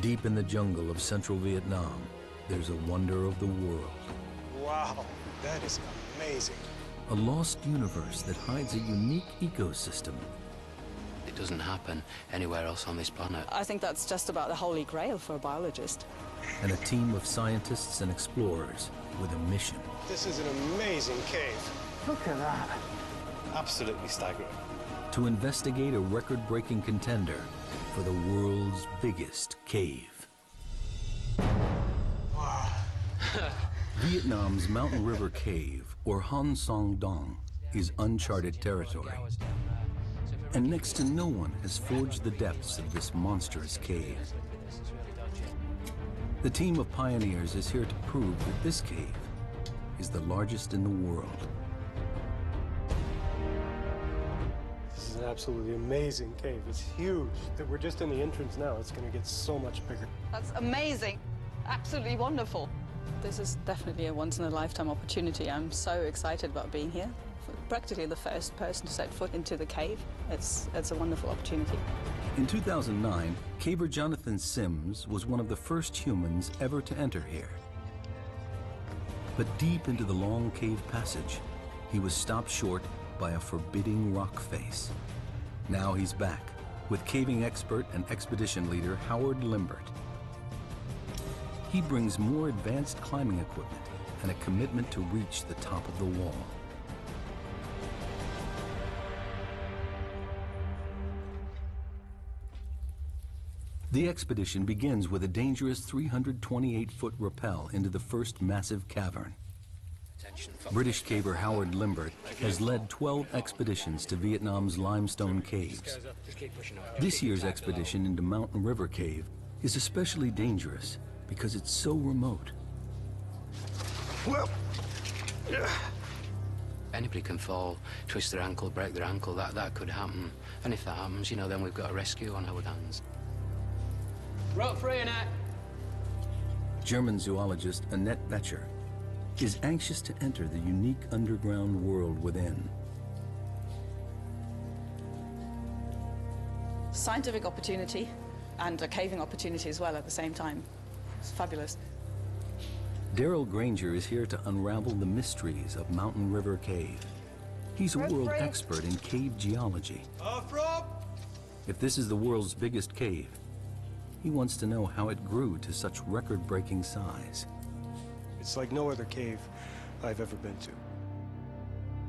Deep in the jungle of central Vietnam, there's a wonder of the world. Wow, that is amazing. A lost universe that hides a unique ecosystem. It doesn't happen anywhere else on this planet. I think that's just about the holy grail for a biologist. And a team of scientists and explorers with a mission. This is an amazing cave. Look at that. Absolutely staggering. To investigate a record-breaking contender for the world's biggest cave. Wow. Vietnam's Mountain River Cave, or Sơn Đoòng, is uncharted territory. And next to no one has forged the depths of this monstrous cave. The team of pioneers is here to prove that this cave is the largest in the world. This is an absolutely amazing cave. It's huge. We're just in the entrance now. It's going to get so much bigger. That's amazing. Absolutely wonderful. This is definitely a once-in-a-lifetime opportunity. I'm so excited about being here. Practically the first person to set foot into the cave. It's a wonderful opportunity. In 2009, caver Jonathan Sims was one of the first humans ever to enter here. But deep into the long cave passage, he was stopped short by a forbidding rock face. Now he's back with caving expert and expedition leader Howard Limbert. He brings more advanced climbing equipment and a commitment to reach the top of the wall. The expedition begins with a dangerous 328-foot rappel into the first massive cavern. British caver Howard Limbert has led 12 expeditions to Vietnam's limestone caves. This year's expedition into Mountain River Cave is especially dangerous because it's so remote. Well, Anybody can fall, twist their ankle, break their ankle, that could happen. And if that happens, you know, then we've got a rescue on our hands. Rope free, Annette. German zoologist Annette Becher is anxious to enter the unique underground world within. Scientific opportunity and a caving opportunity as well at the same time. It's fabulous. Daryl Granger is here to unravel the mysteries of Mountain River Cave. He's a world expert in cave geology. If this is the world's biggest cave, he wants to know how it grew to such record-breaking size. it's like no other cave I've ever been to.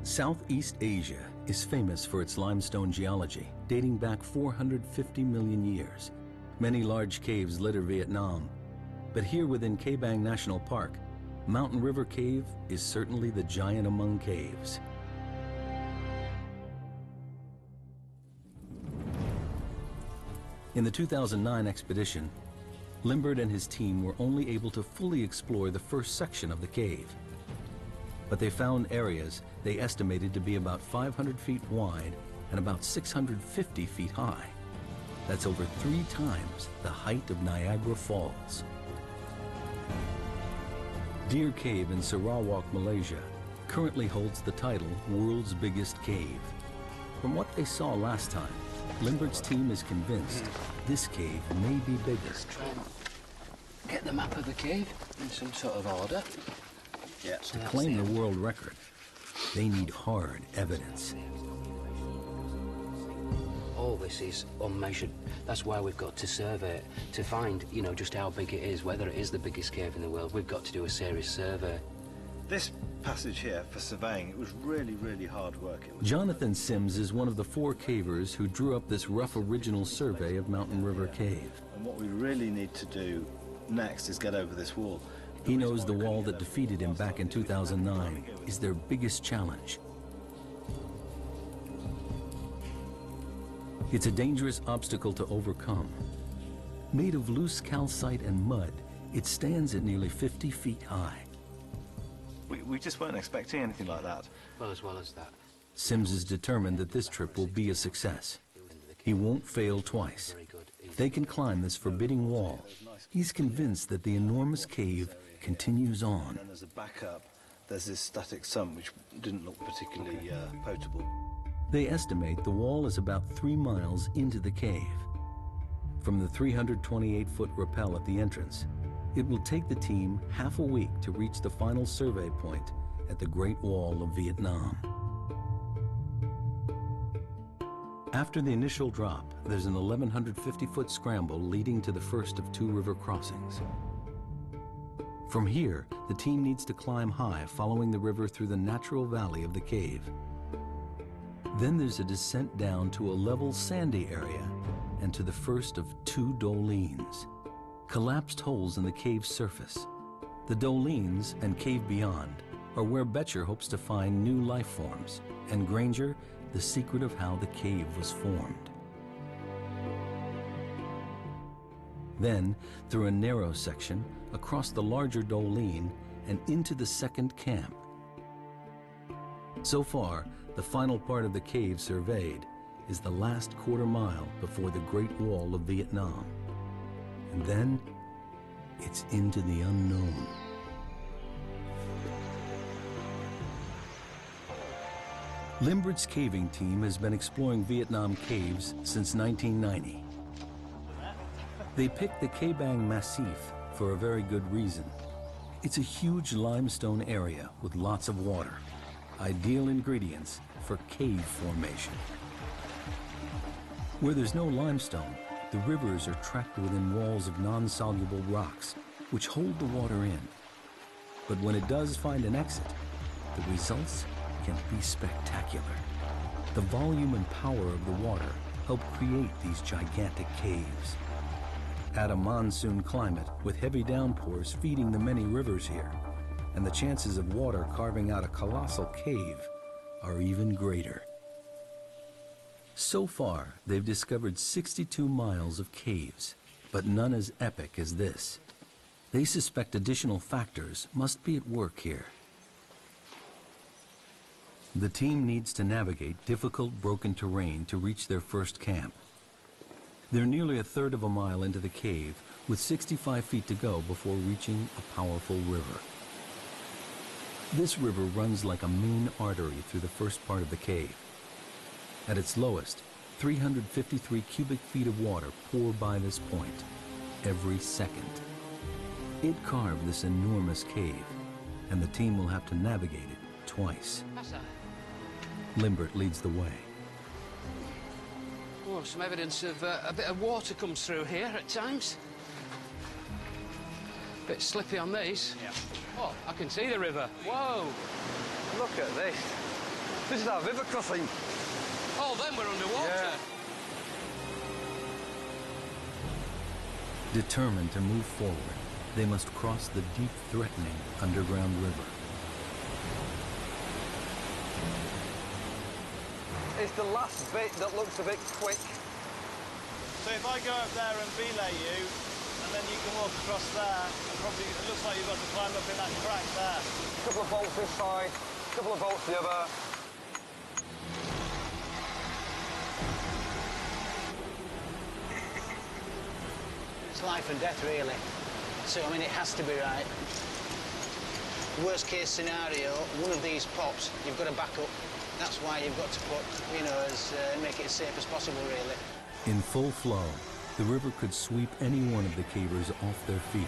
Southeast Asia is famous for its limestone geology, dating back 450 million years. Many large caves litter Vietnam, but here within Ca Bang National Park, Mountain River Cave is certainly the giant among caves. In the 2009 expedition, Limbert and his team were only able to fully explore the first section of the cave. But they found areas they estimated to be about 500 feet wide and about 650 feet high. That's over 3 times the height of Niagara Falls. Deer Cave in Sarawak, Malaysia, currently holds the title World's Biggest Cave. From what they saw last time, Limbert's team is convinced this cave may be bigger. Let's try and get the map of the cave in some sort of order. Yeah, To claim the world record, they need hard evidence. All this is unmeasured. That's why we've got to survey it. To find, you know, just how big it is, whether it is the biggest cave in the world, we've got to do a serious survey. This passage here, for surveying, it was really, really hard work. Jonathan Sims is one of the 4 cavers who drew up this rough original survey of Mountain River Cave. And what we really need to do next is get over this wall. He knows the wall that defeated him back in 2009 is their biggest challenge. It's a dangerous obstacle to overcome. Made of loose calcite and mud, it stands at nearly 50 feet high. We just weren't expecting anything like that. Well as that. Sims is determined that this trip will be a success. He won't fail twice. If they can climb this forbidding wall, he's convinced that the enormous cave continues on. And as a backup, there's this static sump which didn't look particularly potable. They estimate the wall is about 3 miles into the cave. From the 328-foot rappel at the entrance, it will take the team half a week to reach the final survey point at the Great Wall of Vietnam. After the initial drop, there's an 1,150-foot scramble leading to the first of 2 river crossings. From here, the team needs to climb high, following the river through the natural valley of the cave. Then there's a descent down to a level sandy area and to the first of 2 dolines, collapsed holes in the cave's surface. The dolines and cave beyond are where Betcher hopes to find new life forms, and Granger, the secret of how the cave was formed. Then, through a narrow section, across the larger doline, and into the second camp. So far, the final part of the cave surveyed is the last quarter mile before the Great Wall of Vietnam. And then, it's into the unknown. Limbert's caving team has been exploring Vietnam caves since 1990. They picked the Ca Bang Massif for a very good reason. It's a huge limestone area with lots of water, ideal ingredients for cave formation. Where there's no limestone, the rivers are trapped within walls of non-soluble rocks, which hold the water in. But when it does find an exit, the results can be spectacular. The volume and power of the water help create these gigantic caves. Add a monsoon climate with heavy downpours feeding the many rivers here, and the chances of water carving out a colossal cave are even greater. So far, they've discovered 62 miles of caves, but none as epic as this. They suspect additional factors must be at work here. The team needs to navigate difficult, broken terrain to reach their first camp. They're nearly a third of a mile into the cave, with 65 feet to go before reaching a powerful river. This river runs like a main artery through the first part of the cave. At its lowest, 353 cubic feet of water pour by this point every second. It carved this enormous cave, and the team will have to navigate it twice. Limbert leads the way. Oh, some evidence of a bit of water comes through here at times. Bit slippy on these. Yeah. Oh, I can see the river. Whoa! Look at this. This is our river crossing. Oh, then we're underwater. Yeah. Determined to move forward, they must cross the deep, threatening underground river. It's the last bit that looks a bit quick. So if I go up there and belay you, and then you can walk across there, and probably it looks like you've got to climb up in that crack there. A couple of bolts this side, a couple of bolts the other. It's life and death, really. So, I mean, it has to be right. Worst case scenario, one of these pops, you've got to back up. That's why you've got to put, you know, make it as safe as possible, really. In full flow, the river could sweep any one of the cavers off their feet.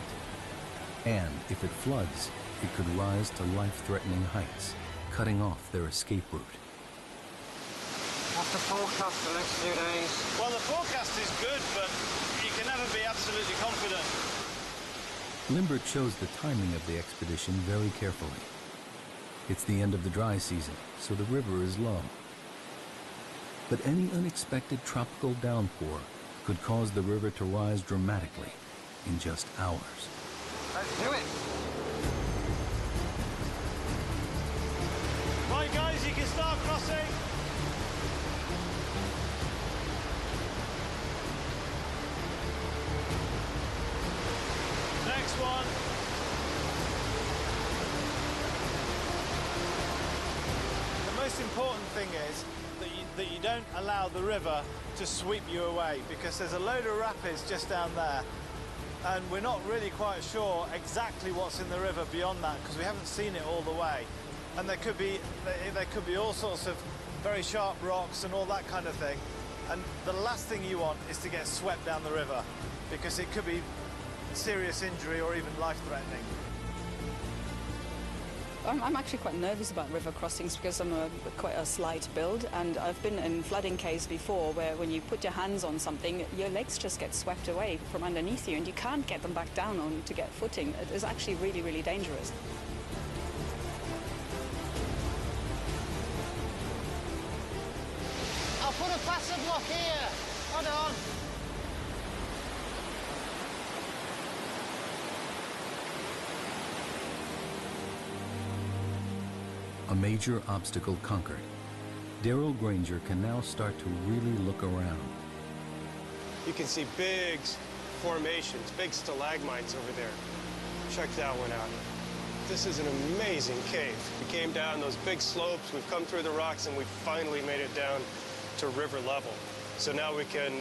And if it floods, it could rise to life-threatening heights, cutting off their escape route. What's the forecast for the next few days? Well, the forecast is good, but you can never be absolutely confident. Limbert chose the timing of the expedition very carefully. It's the end of the dry season, so the river is low. But any unexpected tropical downpour could cause the river to rise dramatically in just hours. Let's do it! Right, guys, you can start crossing. Next one. The most important thing is that you don't allow the river to sweep you away, because there's a load of rapids just down there, and we're not really quite sure exactly what's in the river beyond that, because we haven't seen it all the way. And there could be all sorts of very sharp rocks and all that kind of thing. And the last thing you want is to get swept down the river, because it could be serious injury or even life-threatening. I'm actually quite nervous about river crossings because I'm quite a slight build, and I've been in flooding caves before where when you put your hands on something, your legs just get swept away from underneath you and you can't get them back down on to get footing. It is actually really, really dangerous. I'll put a passive lock here. Hold on. A major obstacle conquered. Darrell Granger can now start to really look around. You can see big formations, big stalagmites over there. Check that one out. This is an amazing cave. We came down those big slopes, we've come through the rocks, and we finally made it down to river level. So now we can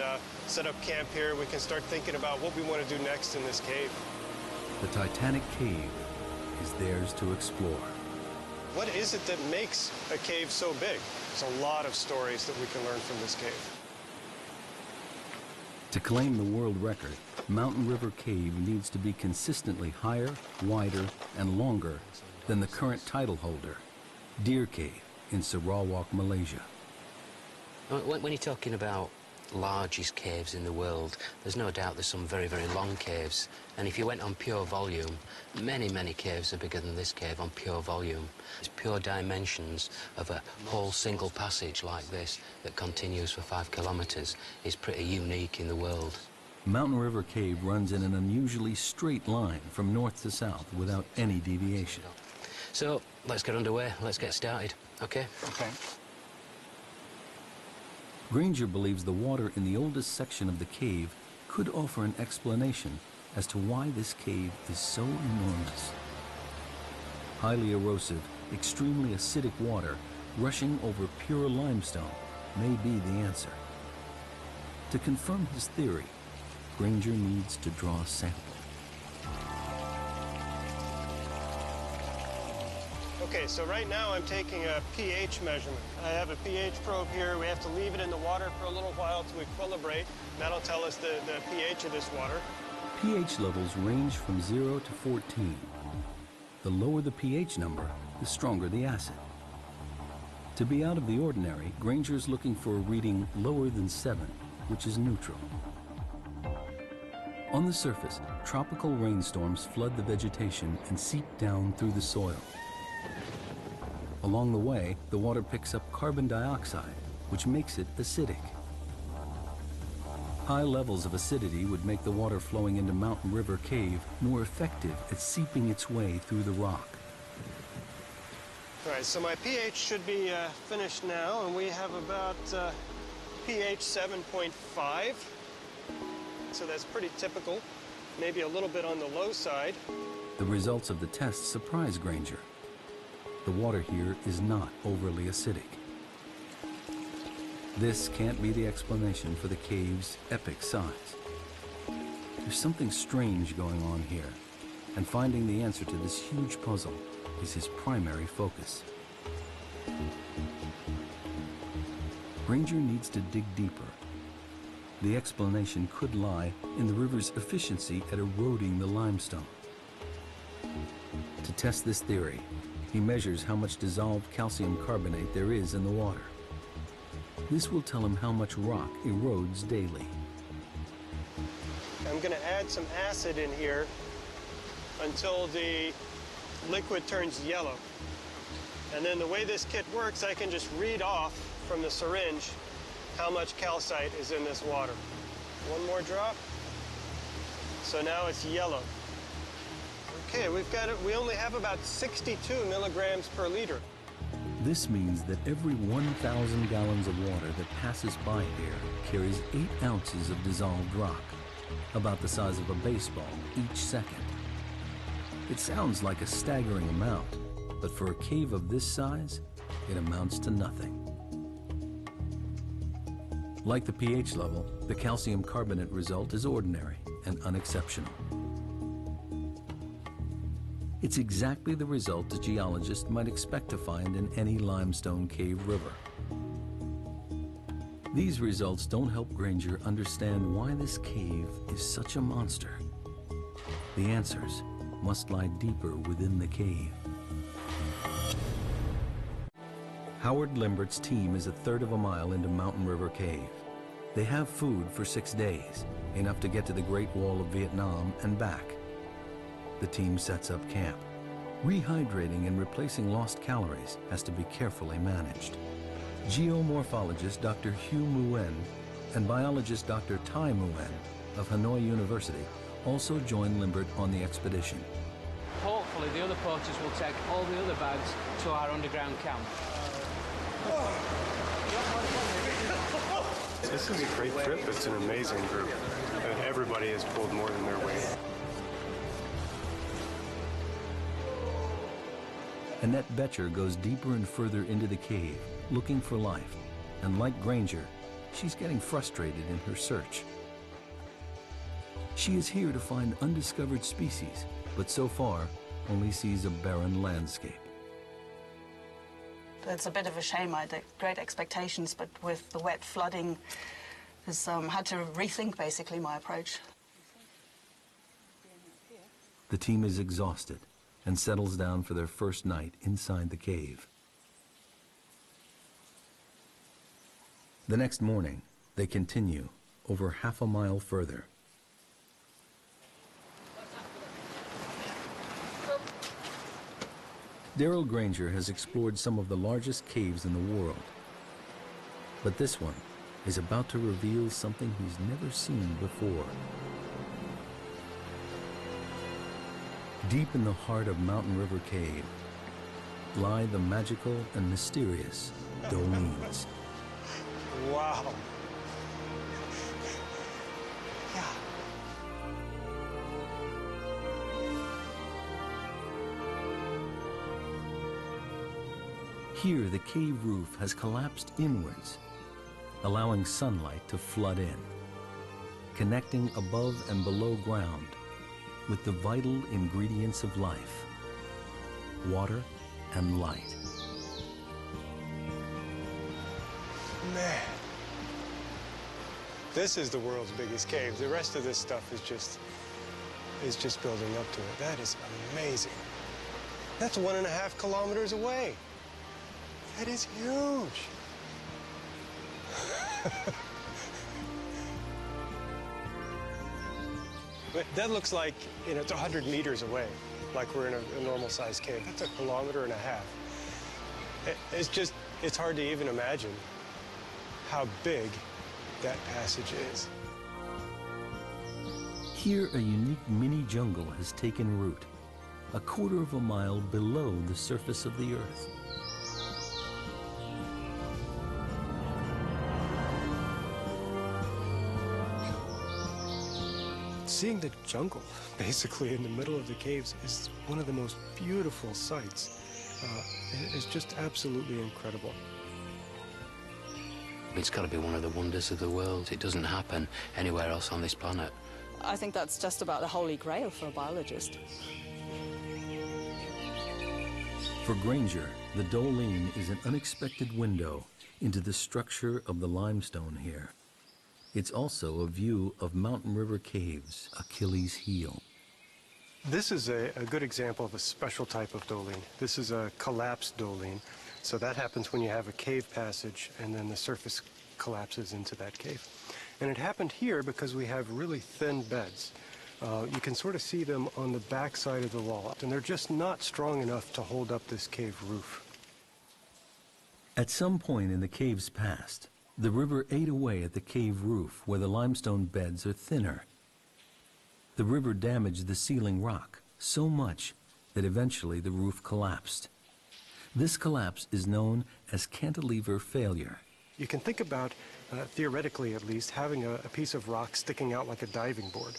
set up camp here. We can start thinking about what we want to do next in this cave. The Titanic cave is theirs to explore. What is it that makes a cave so big? There's a lot of stories that we can learn from this cave. To claim the world record, Mountain River Cave needs to be consistently higher, wider, and longer than the current title holder, Deer Cave in Sarawak, Malaysia. When you're talking about largest caves in the world, there's no doubt there's some very, very long caves. And if you went on pure volume, many, many caves are bigger than this cave on pure volume. It's pure dimensions of a whole single passage like this that continues for 5 kilometers is pretty unique in the world. Mountain River Cave runs in an unusually straight line from north to south without any deviation. So let's get underway. Let's get started. Okay? Okay. Granger believes the water in the oldest section of the cave could offer an explanation as to why this cave is so enormous. Highly erosive, extremely acidic water rushing over pure limestone may be the answer. To confirm his theory, Granger needs to draw a sample. Okay, so right now I'm taking a pH measurement. I have a pH probe here. We have to leave it in the water for a little while to equilibrate. That'll tell us the pH of this water. pH levels range from 0 to 14. The lower the pH number, the stronger the acid. To be out of the ordinary, Granger is looking for a reading lower than 7, which is neutral. On the surface, tropical rainstorms flood the vegetation and seep down through the soil. Along the way, the water picks up carbon dioxide, which makes it acidic. High levels of acidity would make the water flowing into Mountain River Cave more effective at seeping its way through the rock. All right, so my pH should be finished now, and we have about pH 7.5. So that's pretty typical, maybe a little bit on the low side. The results of the test surprise Granger. The water here is not overly acidic. This can't be the explanation for the cave's epic size. There's something strange going on here, and finding the answer to this huge puzzle is his primary focus. Granger needs to dig deeper. The explanation could lie in the river's efficiency at eroding the limestone. To test this theory, he measures how much dissolved calcium carbonate there is in the water. This will tell him how much rock erodes daily. I'm going to add some acid in here until the liquid turns yellow. And then the way this kit works, I can just read off from the syringe how much calcite is in this water. One more drop. So now it's yellow. Okay, we only have about 62 milligrams per liter. This means that every 1,000 gallons of water that passes by here carries 8 ounces of dissolved rock, about the size of a baseball each second. It sounds like a staggering amount, but for a cave of this size, it amounts to nothing. Like the pH level, the calcium carbonate result is ordinary and unexceptional. It's exactly the result a geologist might expect to find in any limestone cave river. These results don't help Granger understand why this cave is such a monster. The answers must lie deeper within the cave. Howard Limbert's team is a third of a mile into Mountain River Cave. They have food for 6 days, enough to get to the Great Wall of Vietnam and back. The team sets up camp. Rehydrating and replacing lost calories has to be carefully managed. Geomorphologist Dr. Hugh Nguyen and biologist Dr. Tai Nguyen of Hanoi University also join Limbert on the expedition. Hopefully the other porters will take all the other bags to our underground camp. This is a great trip. It's an amazing group. And everybody has pulled more than their weight. Annette Betcher goes deeper and further into the cave, looking for life. And like Granger, she's getting frustrated in her search. She is here to find undiscovered species, but so far only sees a barren landscape. It's a bit of a shame. I had great expectations, but with the wet flooding, I had to rethink basically my approach. The team is exhausted and settles down for their first night inside the cave. The next morning, they continue over half a mile further. Darrell Granger has explored some of the largest caves in the world. But this one is about to reveal something he's never seen before. Deep in the heart of Mountain River Cave lie the magical and mysterious dolines. Wow. Yeah. Here, the cave roof has collapsed inwards, allowing sunlight to flood in, connecting above and below ground with the vital ingredients of life, water and light. Man. This is the world's biggest cave. The rest of this stuff is just building up to it. That is amazing. That's 1.5 kilometers away. That is huge. But that looks like, it's 100 meters away, like we're in a normal-sized cave. That's 1.5 kilometers. It's hard to even imagine how big that passage is. Here, a unique mini jungle has taken root, 1/4 mile below the surface of the earth. Seeing the jungle, basically, in the middle of the caves is one of the most beautiful sights. It's just absolutely incredible. It's got to be one of the wonders of the world. It doesn't happen anywhere else on this planet. I think that's just about the holy grail for a biologist. For Granger, the doline is an unexpected window into the structure of the limestone here. It's also a view of Mountain River Cave's Achilles heel. This is a good example of a special type of doline. This is a collapsed doline. So that happens when you have a cave passage and then the surface collapses into that cave. And it happened here because we have really thin beds. You can sort of see them on the back side of the wall, and they're just not strong enough to hold up this cave roof. At some point in the cave's past, the river ate away at the cave roof where the limestone beds are thinner. The river damaged the ceiling rock so much that eventually the roof collapsed. This collapse is known as cantilever failure. You can think about, theoretically at least, having a piece of rock sticking out like a diving board.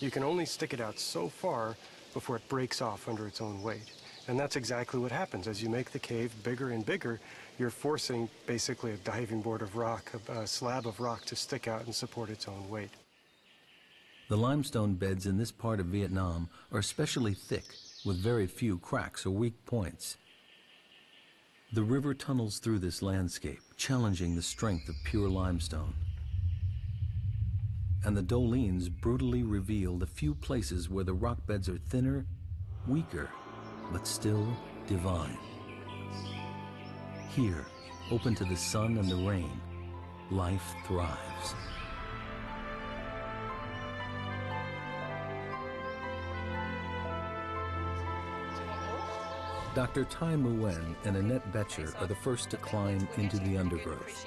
You can only stick it out so far before it breaks off under its own weight. And that's exactly what happens. As you make the cave bigger and bigger, you're forcing basically a diving board of rock, a slab of rock to stick out and support its own weight. The limestone beds in this part of Vietnam are especially thick, with very few cracks or weak points. The river tunnels through this landscape, challenging the strength of pure limestone. And the Dolines brutally reveal the few places where the rock beds are thinner, weaker, but still divine. Here, open to the sun and the rain, life thrives. Dr. Tai Nguyen and Annette Betcher are the first to climb into the undergrowth.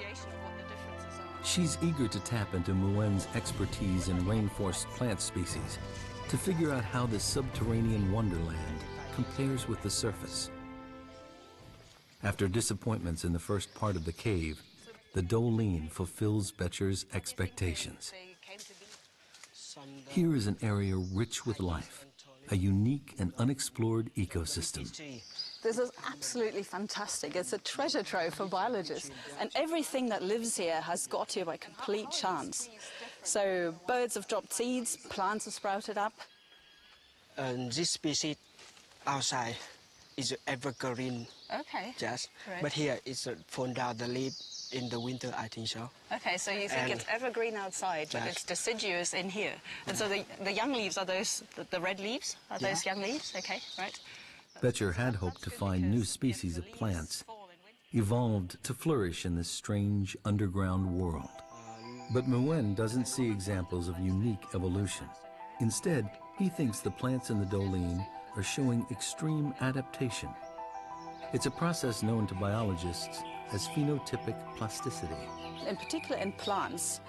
She's eager to tap into Nguyen's expertise in rainforest plant species to figure out how this subterranean wonderland compares with the surface. After disappointments in the first part of the cave, the Doline fulfills Betcher's expectations. Here is an area rich with life, a unique and unexplored ecosystem. This is absolutely fantastic. It's a treasure trove for biologists. And everything that lives here has got here by complete chance. So birds have dropped seeds, plants have sprouted up. This species outside is evergreen. Okay. Yes. Right. But here it's fall down the leaf in the winter, I think so. Okay, so you think it's evergreen outside, but it's deciduous in here. And so the young leaves are those, the red leaves? Are those young leaves? Okay, right. Betcher had hoped to find new species of plants, evolved to flourish in this strange underground world. But Nguyen doesn't see examples of unique evolution. Instead, he thinks the plants in the Doline are showing extreme adaptation. It's a process known to biologists as phenotypic plasticity. In particular in plants,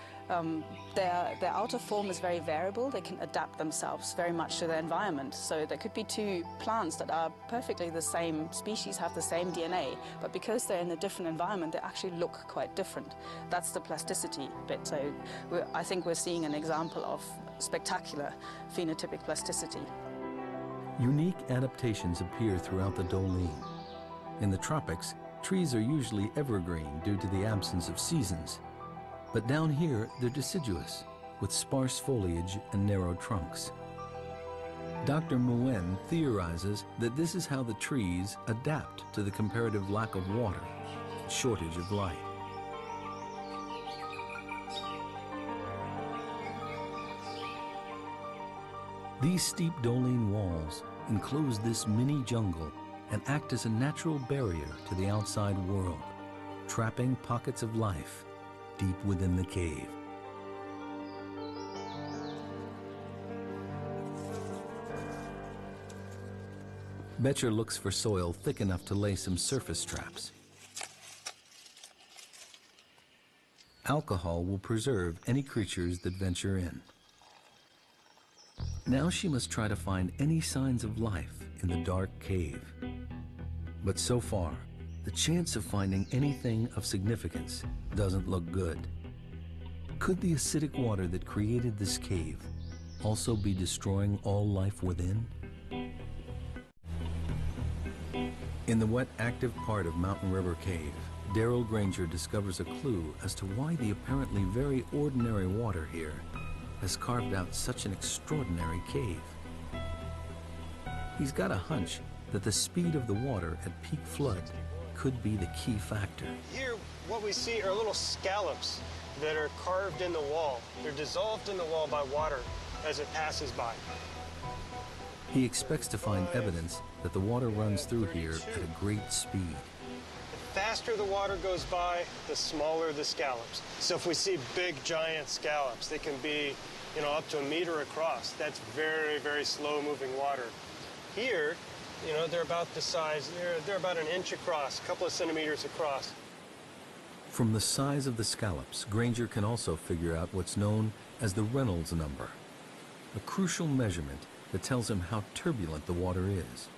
their outer form is very variable. They can adapt themselves very much to their environment. So there could be two plants that are perfectly the same species, have the same DNA, but because they're in a different environment, they actually look quite different. That's the plasticity bit. So I think we're seeing an example of spectacular phenotypic plasticity. Unique adaptations appear throughout the Doline. In the tropics, trees are usually evergreen due to the absence of seasons. But down here, they're deciduous, with sparse foliage and narrow trunks. Dr. Nguyen theorizes that this is how the trees adapt to the comparative lack of water and shortage of light. These steep Doline walls enclose this mini jungle and act as a natural barrier to the outside world, trapping pockets of life deep within the cave. Betcher looks for soil thick enough to lay some surface traps. Alcohol will preserve any creatures that venture in. Now she must try to find any signs of life in the dark cave. But so far, the chance of finding anything of significance doesn't look good. Could the acidic water that created this cave also be destroying all life within? In the wet, active part of Mountain River Cave, Daryl Granger discovers a clue as to why the apparently very ordinary water here has carved out such an extraordinary cave. He's got a hunch that the speed of the water at peak flood could be the key factor. Here, what we see are little scallops that are carved in the wall. They're dissolved in the wall by water as it passes by. He expects to find evidence that the water runs through here at a great speed. The faster the water goes by, the smaller the scallops. So if we see big, giant scallops, they can be, up to 1 meter across. That's very, very slow-moving water. Here, they're about the size, they're about 1 inch across, a couple of centimeters across. From the size of the scallops, Granger can also figure out what's known as the Reynolds number, a crucial measurement that tells him how turbulent the water is.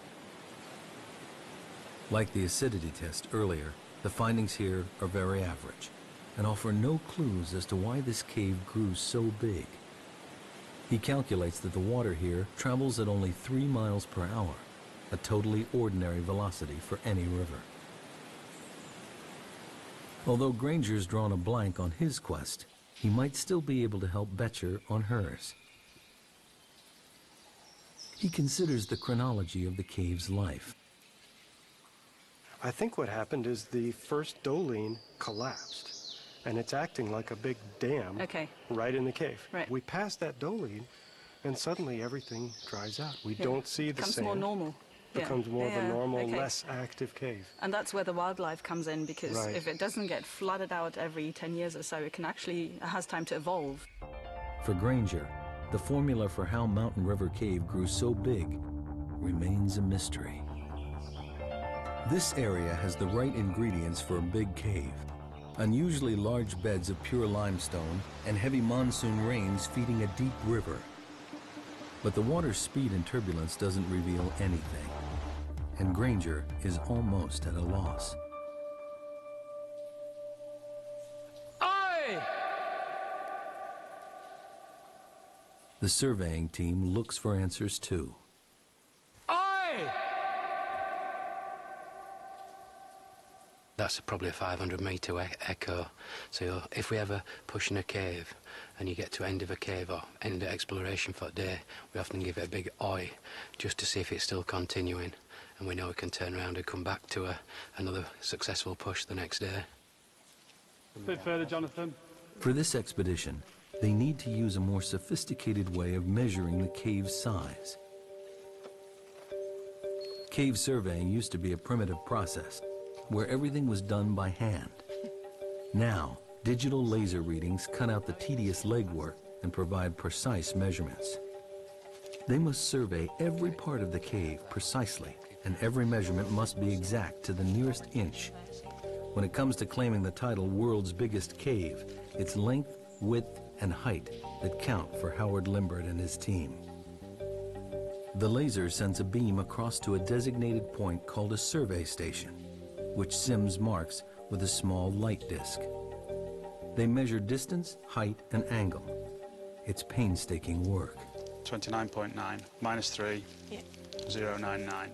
Like the acidity test earlier, the findings here are very average and offer no clues as to why this cave grew so big. He calculates that the water here travels at only 3 miles per hour, a totally ordinary velocity for any river. Although Granger's drawn a blank on his quest, he might still be able to help Betcher on hers. He considers the chronology of the cave's life. I think what happened is the first Doling collapsed, and it's acting like a big dam right in the cave. Right. We passed that Doling, and suddenly everything dries out. We don't see the sand. Becomes more normal. Becomes more of a normal, less active cave. And that's where the wildlife comes in, because if it doesn't get flooded out every 10 years or so, it has time to evolve. For Granger, the formula for how Mountain River Cave grew so big remains a mystery. This area has the right ingredients for a big cave. Unusually large beds of pure limestone and heavy monsoon rains feeding a deep river. But the water's speed and turbulence doesn't reveal anything, and Granger is almost at a loss. Aye! The surveying team looks for answers too. Aye! That's probably a 500-metre echo. So if we ever push in a cave and you get to end of a cave or end of exploration for a day, we often give it a big oi just to see if it's still continuing. And we know we can turn around and come back to another successful push the next day. A bit further, Jonathan. For this expedition, they need to use a more sophisticated way of measuring the cave's size. Cave surveying used to be a primitive process where everything was done by hand. Now, digital laser readings cut out the tedious legwork and provide precise measurements. They must survey every part of the cave precisely, and every measurement must be exact to the nearest inch. When it comes to claiming the title World's Biggest Cave, it's length, width, and height that count for Howard Limbert and his team. The laser sends a beam across to a designated point called a survey station, which Sims marks with a small light disc. They measure distance, height, and angle. It's painstaking work. 29.9 minus 3, 0.99.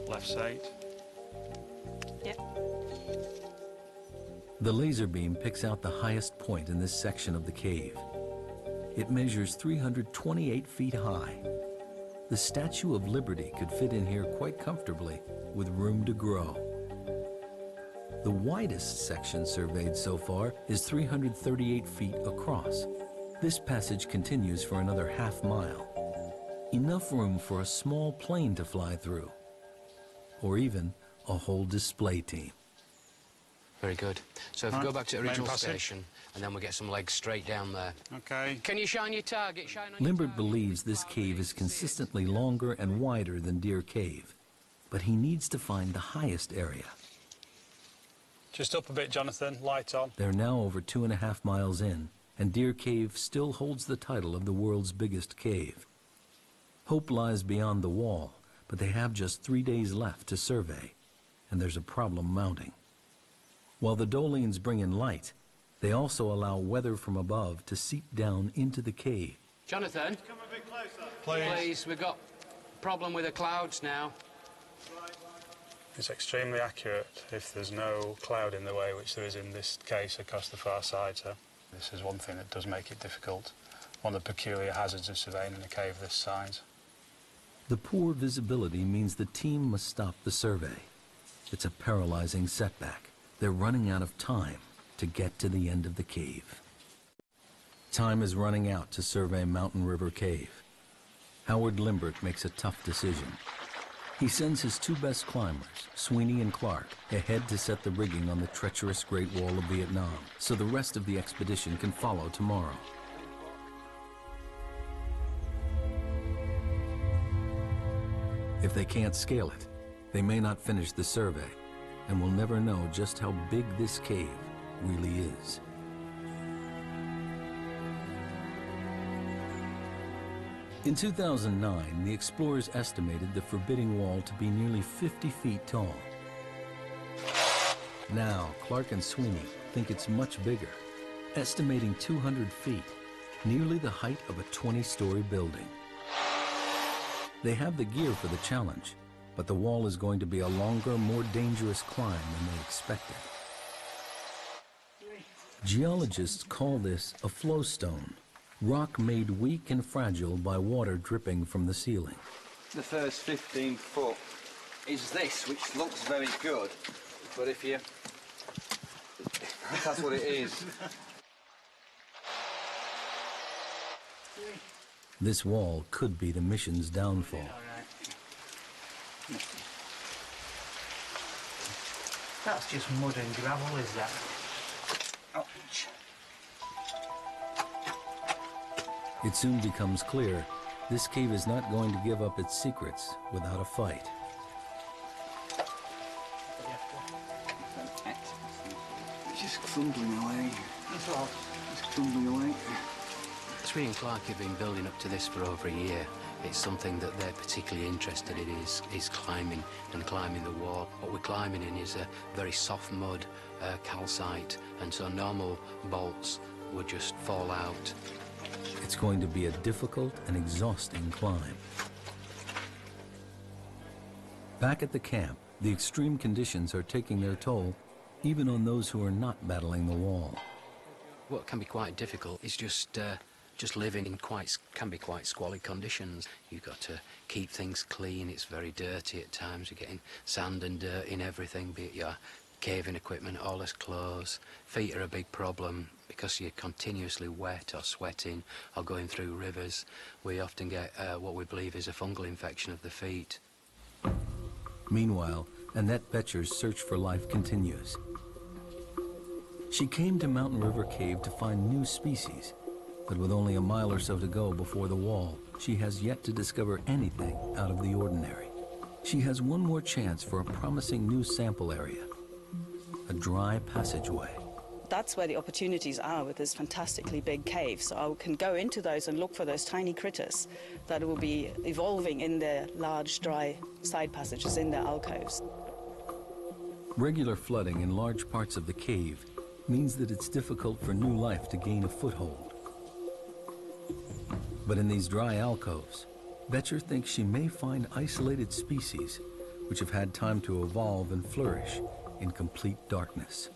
Left's 8. The laser beam picks out the highest point in this section of the cave. It measures 328 feet high. The Statue of Liberty could fit in here quite comfortably, with room to grow. The widest section surveyed so far is 338 feet across. This passage continues for another half-mile. Enough room for a small plane to fly through, or even a whole display team. Very good. So if we go back to the original station, and then we'll get some legs straight down there. Okay. Can you shine your target? Shine on Limbert believes this cave is consistently longer and wider than Deer Cave, but he needs to find the highest area. Just up a bit, Jonathan. Light on. They're now over 2.5 miles in, and Deer Cave still holds the title of the world's biggest cave. Hope lies beyond the wall, but they have just 3 days left to survey, and there's a problem mounting. While the Dolines bring in light, they also allow weather from above to seep down into the cave. Jonathan? Come a bit closer. Please, we've got a problem with the clouds now. It's extremely accurate if there's no cloud in the way, which there is in this case across the far side. So this is one thing that does make it difficult. One of the peculiar hazards of surveying in a cave this size. The poor visibility means the team must stop the survey. It's a paralyzing setback. They're running out of time to get to the end of the cave. Time is running out to survey Mountain River Cave. Howard Limbert makes a tough decision. He sends his 2 best climbers, Sweeney and Clark, ahead to set the rigging on the treacherous Great Wall of Vietnam, so the rest of the expedition can follow tomorrow. If they can't scale it, they may not finish the survey, and we'll never know just how big this cave really is. In 2009, the explorers estimated the forbidding wall to be nearly 50 feet tall. Now, Clark and Sweeney think it's much bigger, estimating 200 feet, nearly the height of a 20-story building. They have the gear for the challenge, but the wall is going to be a longer, more dangerous climb than they expected. Geologists call this a flowstone, rock made weak and fragile by water dripping from the ceiling. the first 15 foot is this, which looks very good, but if you... that's what it is. This wall could be the mission's downfall. That's just mud and gravel, is that? Ouch. It soon becomes clear this cave is not going to give up its secrets without a fight. It's just crumbling away. That's all. It's crumbling away. Sri and Clark have been building up to this for over a year. It's something that they're particularly interested in is climbing and climbing the wall. What we're climbing in is a very soft mud, calcite, and so normal bolts would just fall out. It's going to be a difficult and exhausting climb. Back at the camp, the extreme conditions are taking their toll, even on those who are not battling the wall. What can be quite difficult is just living in can be quite squalid conditions. You've got to keep things clean. It's very dirty at times. You're getting sand and dirt in everything, be it your caving equipment, all this clothes. Feet are a big problem because you're continuously wet or sweating or going through rivers. We often get what we believe is a fungal infection of the feet. Meanwhile, Annette Betcher's search for life continues. She came to Mountain River Cave to find new species, but with only a mile or so to go before the wall, she has yet to discover anything out of the ordinary. She has one more chance for a promising new sample area, a dry passageway. That's where the opportunities are with this fantastically big cave. So I can go into those and look for those tiny critters that will be evolving in their large, dry side passages, in their alcoves. Regular flooding in large parts of the cave means that it's difficult for new life to gain a foothold. But in these dry alcoves, Betcher thinks she may find isolated species which have had time to evolve and flourish in complete darkness.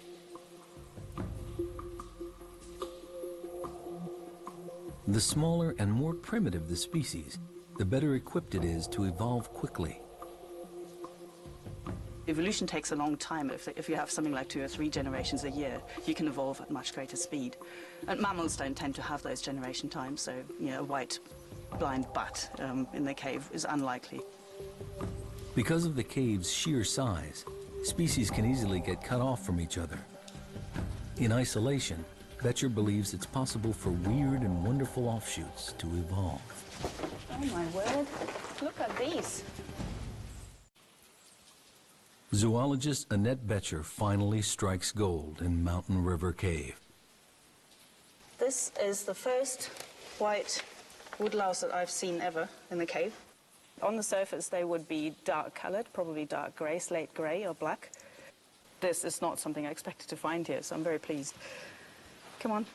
The smaller and more primitive the species, the better equipped it is to evolve quickly. Evolution takes a long time. If you have something like 2 or 3 generations a year, you can evolve at much greater speed. And mammals don't tend to have those generation times, so a white blind bat in the cave is unlikely. Because of the cave's sheer size, species can easily get cut off from each other. In isolation, Betcher believes it's possible for weird and wonderful offshoots to evolve. Oh my word, look at these. Zoologist Annette Betcher finally strikes gold in Mountain River Cave. This is the first white woodlouse that I've seen ever in the cave. On the surface, they would be dark colored, probably dark gray, slate gray or black. This is not something I expected to find here, so I'm very pleased. Come on.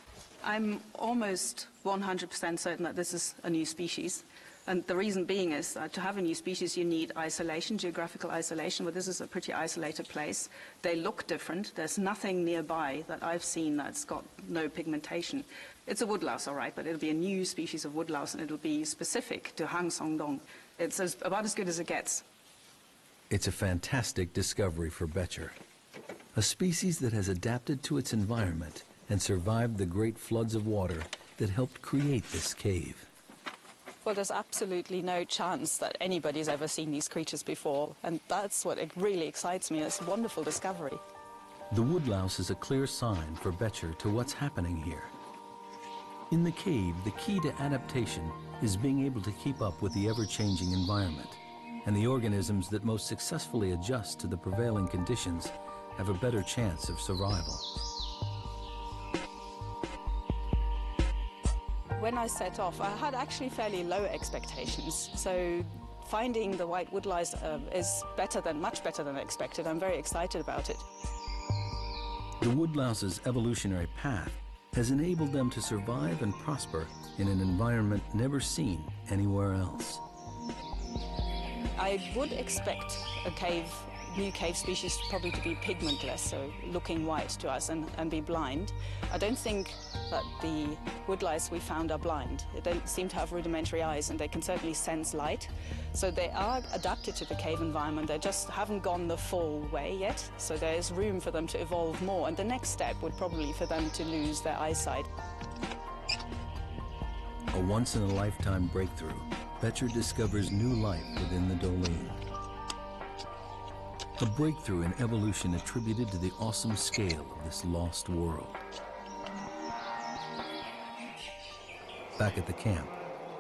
I'm almost 100% certain that this is a new species. And the reason being is that to have a new species, you need isolation, geographical isolation, but this is a pretty isolated place. They look different. There's nothing nearby that I've seen that's got no pigmentation. It's a woodlouse, all right, but it'll be a new species of woodlouse, and it'll be specific to Hang Song Dong. It's about as good as it gets. It's a fantastic discovery for Betcher, a species that has adapted to its environment and survived the great floods of water that helped create this cave. Well, there's absolutely no chance that anybody's ever seen these creatures before, and that's what really excites me. It's a wonderful discovery. The woodlouse is a clear sign for Betcher to what's happening here. In the cave, the key to adaptation is being able to keep up with the ever-changing environment, and the organisms that most successfully adjust to the prevailing conditions have a better chance of survival. When I set off, I had actually fairly low expectations. So finding the white woodlouse is much better than I expected. I'm very excited about it. The woodlouse's evolutionary path has enabled them to survive and prosper in an environment never seen anywhere else. I would expect a cave new cave species probably to be pigmentless, so looking white to us and be blind. I don't think that the woodlice we found are blind. They don't seem to have rudimentary eyes, and they can certainly sense light. So they are adapted to the cave environment. They just haven't gone the full way yet, so there's room for them to evolve more. And the next step would probably be for them to lose their eyesight. A once-in-a-lifetime breakthrough, Betcher discovers new life within the Doling. A breakthrough in evolution attributed to the awesome scale of this lost world. Back at the camp,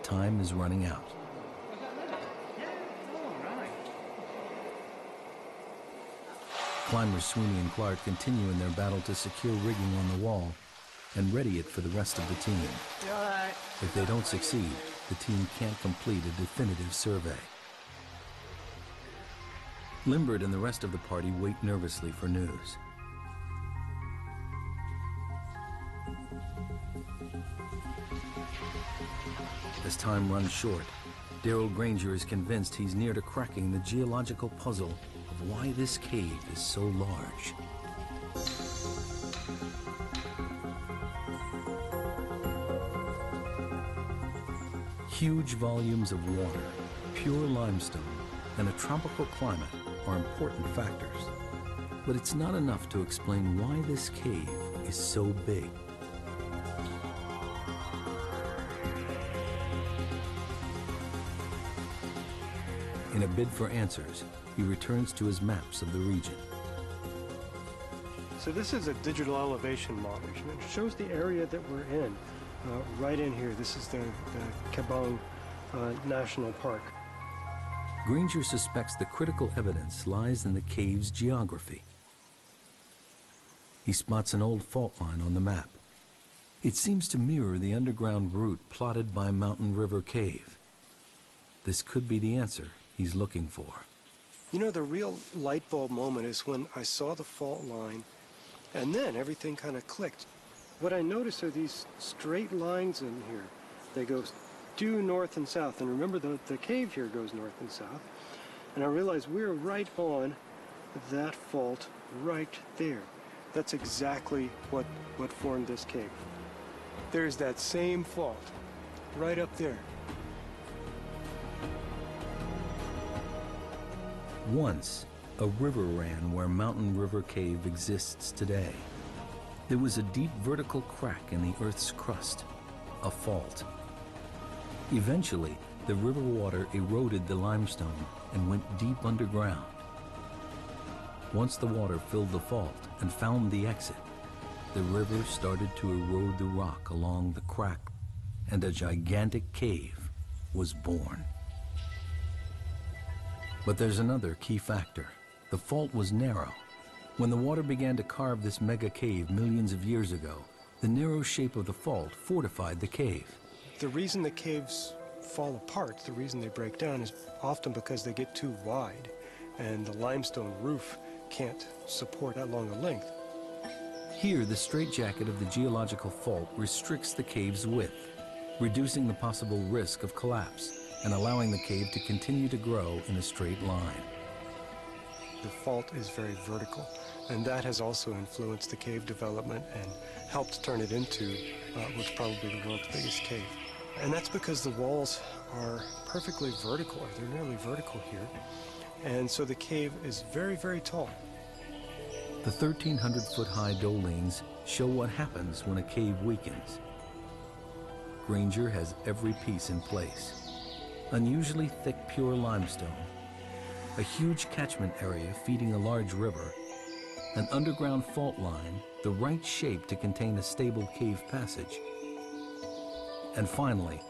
time is running out. Climbers Sweeney and Clark continue in their battle to secure rigging on the wall and ready it for the rest of the team. If they don't succeed, the team can't complete a definitive survey. Limbert and the rest of the party wait nervously for news. As time runs short, Daryl Granger is convinced he's near to cracking the geological puzzle of why this cave is so large. Huge volumes of water, pure limestone, and a tropical climate are important factors. But it's not enough to explain why this cave is so big. In a bid for answers, he returns to his maps of the region. So this is a digital elevation model. It shows the area that we're in, right in here. This is the Kabong National Park. Granger suspects the critical evidence lies in the cave's geography. He spots an old fault line on the map. It seems to mirror the underground route plotted by Mountain River Cave. This could be the answer he's looking for. You know, the real light bulb moment is when I saw the fault line, and then everything kind of clicked. What I noticed are these straight lines in here. They go due north and south, and remember the cave here goes north and south, and I realized we're right on that fault right there. That's exactly what formed this cave. There's that same fault right up there. Once, a river ran where Mountain River Cave exists today. There was a deep vertical crack in the Earth's crust, a fault. Eventually, the river water eroded the limestone and went deep underground. Once the water filled the fault and found the exit, the river started to erode the rock along the crack, and a gigantic cave was born. But there's another key factor. The fault was narrow. When the water began to carve this mega cave millions of years ago, the narrow shape of the fault fortified the cave. The reason the caves fall apart, the reason they break down, is often because they get too wide and the limestone roof can't support that long a length. Here, the straitjacket of the geological fault restricts the cave's width, reducing the possible risk of collapse and allowing the cave to continue to grow in a straight line. The fault is very vertical, and that has also influenced the cave development and helped turn it into what's probably the world's biggest cave. And that's because the walls are perfectly vertical, or they're nearly vertical here. And so the cave is very, very tall. The 1,300-foot-high dolines show what happens when a cave weakens. Granger has every piece in place. Unusually thick, pure limestone, a huge catchment area feeding a large river, an underground fault line, the right shape to contain a stable cave passage, and finally,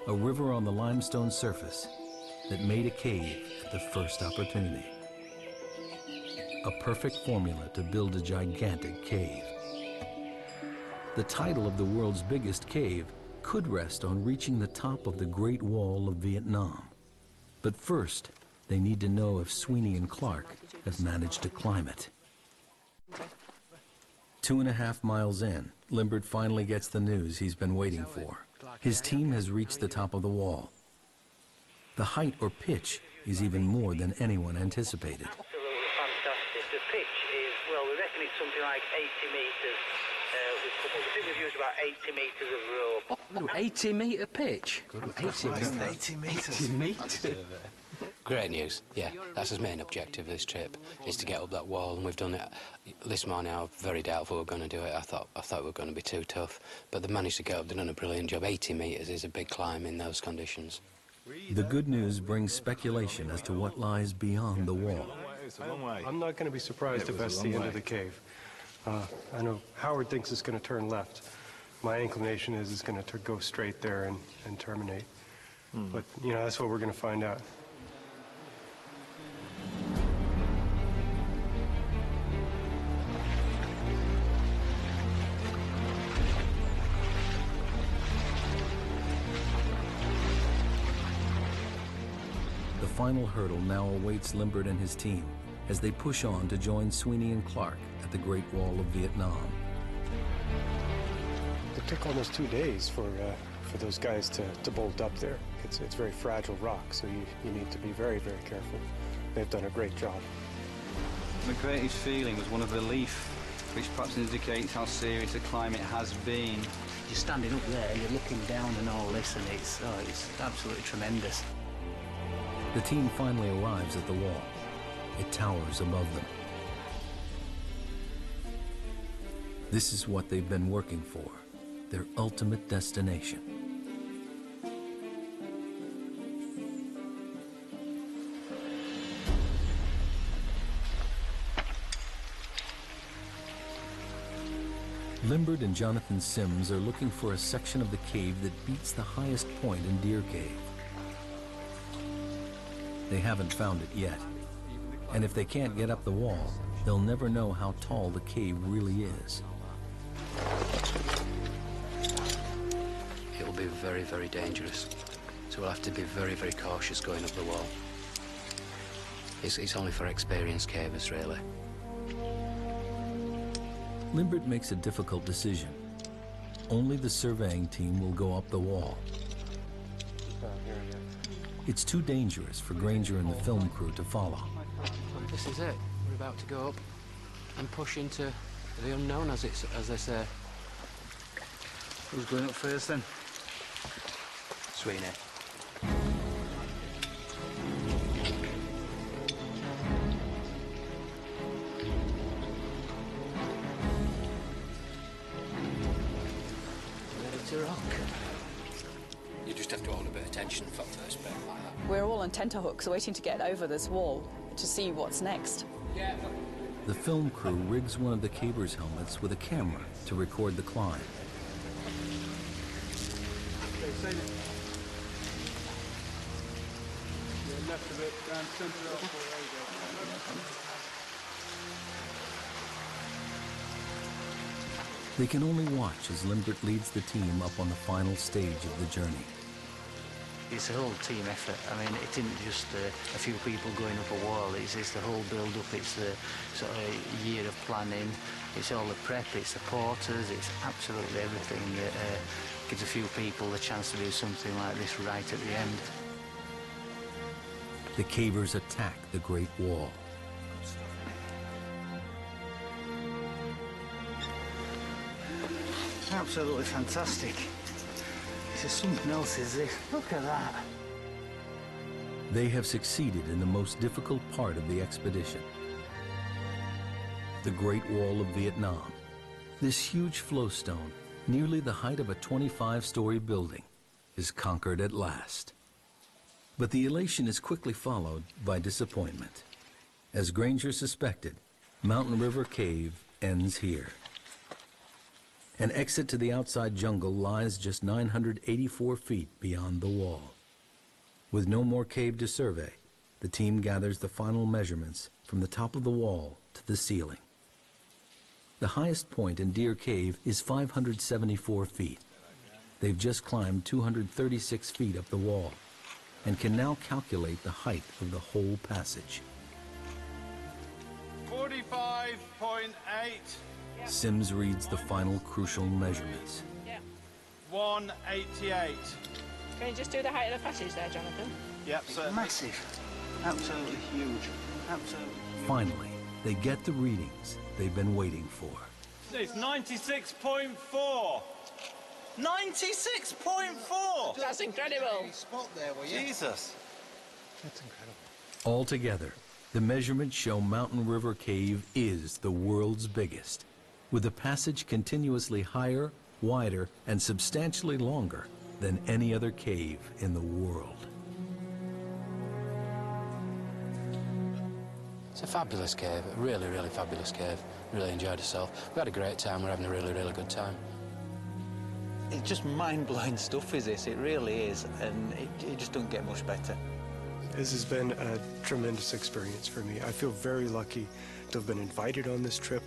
a river on the limestone surface that made a cave at the first opportunity. A perfect formula to build a gigantic cave. The title of the world's biggest cave could rest on reaching the top of the Great Wall of Vietnam. But first, they need to know if Sweeney and Clark have managed to climb it. 2.5 miles in, Limbert finally gets the news he's been waiting for. His team has reached the top of the wall. The height or pitch is even more than anyone anticipated. used something like 80 metres. I think we've used about 80 metres of rope. 80-metre pitch? 80 metres. 80 metres. Great news, yeah. That's his main objective of this trip, is to get up that wall, and we've done it. This morning I was very doubtful we were going to do it. I thought we were going to be too tough, but they managed to get up. They've done a brilliant job. 80 metres is a big climb in those conditions. The good news brings speculation as to what lies beyond the wall. It's a long way. I'm not going to be surprised if that's the end of the cave. I know Howard thinks it's going to turn left. My inclination is it's going to go straight there and terminate. But, you know, that's what we're going to find out. The final hurdle now awaits Limbert and his team as they push on to join Sweeney and Clark at the Great Wall of Vietnam. It took almost 2 days for those guys to bolt up there. It's very fragile rock, so you need to be very, very careful. They've done a great job. The greatest feeling was one of relief, which perhaps indicates how serious a climb it has been. You're standing up there, you're looking down and all this, and it's absolutely tremendous. The team finally arrives at the wall. It towers above them. This is what they've been working for, their ultimate destination. Limbert and Jonathan Sims are looking for a section of the cave that beats the highest point in Deer Cave. They haven't found it yet. And if they can't get up the wall, they'll never know how tall the cave really is. It'll be very, very dangerous. So we'll have to be very, very cautious going up the wall. It's only for experienced cavers, really. Limbert makes a difficult decision. Only the surveying team will go up the wall. It's too dangerous for Granger and the film crew to follow. This is it. We're about to go up and push into the unknown, as they say. Who's going up first then? Sweeney. Ready to rock. You just have to hold a bit of tension for the first bit like that. We're all on tenterhooks waiting to get over this wall to see what's next. Yeah. The film crew rigs one of the cavers' helmets with a camera to record the climb. They can only watch as Limbert leads the team up on the final stage of the journey. It's a whole team effort. I mean, it isn't just a few people going up a wall. It's the whole build-up. It's the sort of year of planning. It's all the prep. It's the porters. It's absolutely everything that gives a few people the chance to do something like this right at the end. The cavers attack the Great Wall. Absolutely fantastic. It's just something else, is this? Look at that. They have succeeded in the most difficult part of the expedition. The Great Wall of Vietnam. This huge flowstone, nearly the height of a 25-story building, is conquered at last. But the elation is quickly followed by disappointment. As Granger suspected, Mountain River Cave ends here. An exit to the outside jungle lies just 984 feet beyond the wall. With no more cave to survey, the team gathers the final measurements from the top of the wall to the ceiling. The highest point in Deer Cave is 574 feet. They've just climbed 236 feet up the wall and can now calculate the height of the whole passage. 45.8. Sims reads the final crucial measurements. 188. Can you just do the height of the passage there, Jonathan? Yep, so massive. Absolutely huge. Absolutely. Finally, they get the readings they've been waiting for. It's 96.4. 96.4! That's incredible. Jesus. That's incredible. Altogether, the measurements show Mountain River Cave is the world's biggest, with the passage continuously higher, wider, and substantially longer than any other cave in the world. It's a fabulous cave, a really, really fabulous cave. Really enjoyed ourselves. We had a great time, we're having a really, really good time. It's just mind-blowing stuff, is this? It really is, and it just doesn't get much better. This has been a tremendous experience for me. I feel very lucky to have been invited on this trip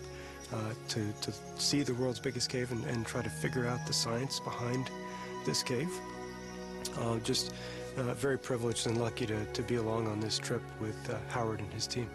to see the world's biggest cave and try to figure out the science behind this cave. Just very privileged and lucky to be along on this trip with Howard and his team.